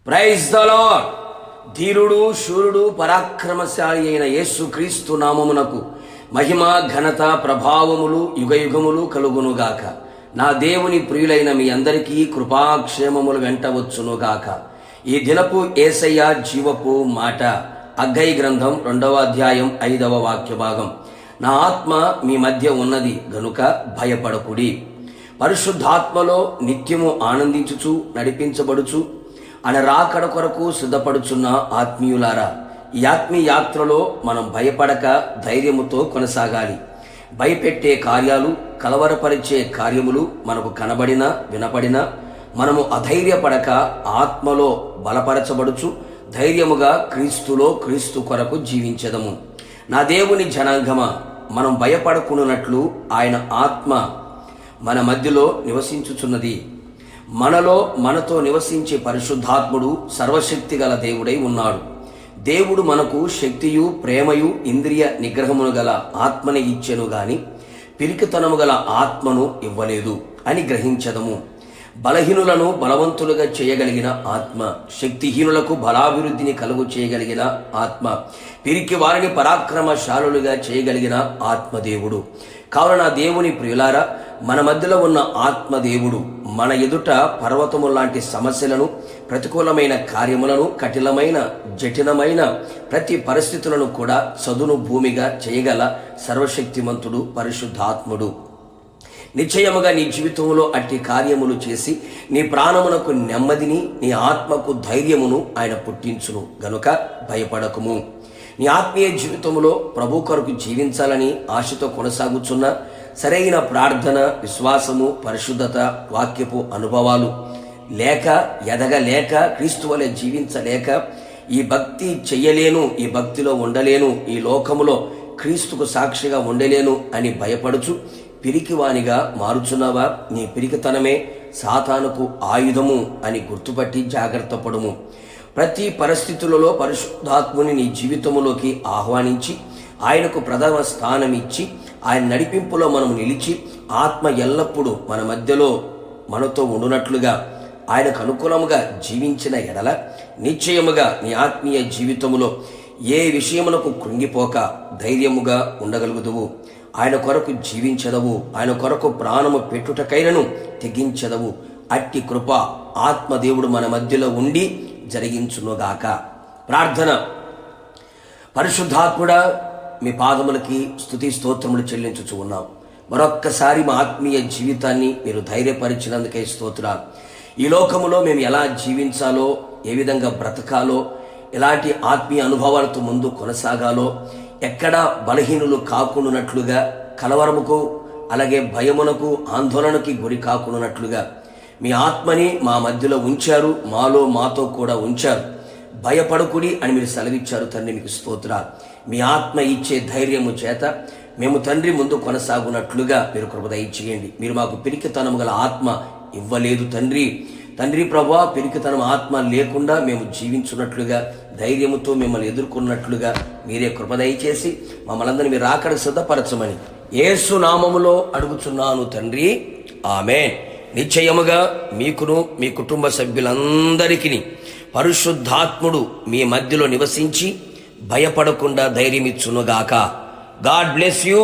Praise the lord. ధీరుడు, శూరుడు, పరాక్రమశాలి అయిన యేసుక్రీస్తు నామమునకు మహిమ, ఘనత, ప్రభావములు యుగయుగములు కలుగునుగాక. నా దేవుని ప్రియులైన మీ అందరికీ కృపాక్షేమములు వెంటవచ్చునుగాక. ఈ దినపు యేసయ్య జీవపు మాట హగ్గయి గ్రంథం 2వ అధ్యాయం 5వ వాక్య భాగం. నా ఆత్మ మీ మధ్య ఉన్నది గనుక భయపడకుడి. పరిశుద్ధాత్మలో నిత్యము ఆనందించుచు నడిపించబడుచు ఆయన రాకడ కొరకు సిద్ధపడుచున్న ఆత్మీయులారా, ఈ ఆత్మీయ యాత్రలో మనం భయపడక ధైర్యముతో కొనసాగాలి. భయపెట్టే కార్యాలు, కలవరపరిచే కార్యములు మనకు కనబడినా వినపడినా మనము అధైర్యపడక ఆత్మలో బలపరచబడుచు ధైర్యముగా క్రీస్తు కొరకు జీవించదము. నా దేవుని జనాంగమా, మనం భయపడకున్నట్లు ఆయన ఆత్మ మన మధ్యలో నివసించుచున్నది. మనలో మనతో నివసించే పరిశుద్ధాత్ముడు సర్వశక్తి గల దేవుడై ఉన్నాడు. దేవుడు మనకు శక్తియు ప్రేమయు ఇంద్రియ నిగ్రహమును గల ఆత్మని ఇచ్చెను గాని పిరికితనము గల ఆత్మను ఇవ్వలేదు అని గ్రహించదము. బలహీనులను బలవంతులుగా చేయగలిగిన ఆత్మ, శక్తిహీనులకు బలాభివృద్ధిని కలుగు చేయగలిగిన ఆత్మ, పిరికి వారిని పరాక్రమశాలులుగా చేయగలిగిన ఆత్మదేవుడు. కావున నా దేవుని ప్రియులారా, మన మధ్యలో ఉన్న ఆత్మదేవుడు మన ఎదుట పర్వతము లాంటి సమస్యలను, ప్రతికూలమైన కార్యములను, జటిలమైన ప్రతి పరిస్థితులను కూడా చదును భూమిగా చేయగల సర్వశక్తిమంతుడు పరిశుద్ధాత్ముడు. నిశ్చయముగా నీ జీవితంలో అట్టి కార్యములు చేసి నీ ప్రాణమునకు నెమ్మదిని, నీ ఆత్మకు ధైర్యమును ఆయన పుట్టించును గనుక భయపడకుము. నీ ఆత్మీయ జీవితంలో ప్రభు కొరకు జీవించాలని ఆశతో కొనసాగుచున్న సరైన ప్రార్థన, విశ్వాసము, పరిశుద్ధత, వాక్యపు అనుభవాలు లేక, ఎదగలేక, క్రీస్తు వలె జీవించలేక, ఈ భక్తి చెయ్యలేను, ఈ భక్తిలో ఉండలేను, ఈ లోకములో క్రీస్తుకు సాక్షిగా ఉండలేను అని భయపడుచు పిరికివానిగా మారుచున్నావా? నీ పిరికితనమే సాతానుకు ఆయుధము అని గుర్తుపట్టి జాగ్రత్త పడుము. ప్రతి పరిస్థితులలో పరిశుద్ధాత్ముని నీ జీవితములోకి ఆహ్వానించి ఆయనకు ప్రథమ స్థానం ఇచ్చి ఆయన నడిపింపులో మనం నిలిచి ఆత్మ ఎల్లప్పుడూ మన మధ్యలో మనతో ఉండునట్లుగా ఆయనకు అనుకూలముగా జీవించిన ఎడల నిశ్చయముగా నీ ఆత్మీయ జీవితములో ఏ విషయమునకు కృంగిపోక ధైర్యముగా ఉండగలుగుదువు. ఆయన కొరకు జీవించదవు. ఆయన కొరకు ప్రాణము పెట్టుటకైనను తెగించదవు. అట్టి కృప ఆత్మదేవుడు మన మధ్యలో ఉండి జరిగించునుగాక. ప్రార్థన. పరిశుద్ధాత్ముడా, మీ పాదములకి స్తుతి స్తోత్రములు చెల్లించుచు ఉన్నాం. మరొక్కసారి మా ఆత్మీయ జీవితాన్ని మీరు ధైర్యపరిచినందుకే స్తోత్రాలు. ఈ లోకములో మేము ఎలా జీవించాలో, ఏ విధంగా బ్రతకాలో, ఎలాంటి ఆత్మీయ అనుభవాలతో ముందు కొనసాగాలో, ఎక్కడా బలహీనులు కాకుండానట్లుగా, కలవరముకు అలాగే భయమునకు, ఆందోళనకి గురి కాకుండానట్లుగా మీ ఆత్మని మా మధ్యలో ఉంచారు, మాతో కూడా ఉంచారు. భయపడకుడి అని మీరు సెలవిచ్చారు తండ్రి, మీకు స్తోత్రాలు. మీ ఆత్మ ఇచ్చే ధైర్యము చేత మేము తండ్రి ముందు కొనసాగునట్లుగా మీరు కృప దయచేయండి. మీరు మాకు పిరికితనము గల ఆత్మ ఇవ్వలేదు తండ్రి ప్రభువా, పిరికితనం ఆత్మ లేకుండా మేము జీవించున్నట్లుగా, ధైర్యముతో మిమ్మల్ని ఎదుర్కొన్నట్లుగా మీరే కృప దయచేసి మమ్మల్ని మీరు రాకడ సిద్ధపరచమని యేసు నామములో అడుగుచున్నాను తండ్రి, ఆమేన్. నిశ్చయముగా మీకును మీ కుటుంబ సభ్యులందరికీ పరిశుద్ధాత్ముడు మీ మధ్యలో నివసించి భయపడకుండా ధైర్యమిచ్చునుగాక. God bless you.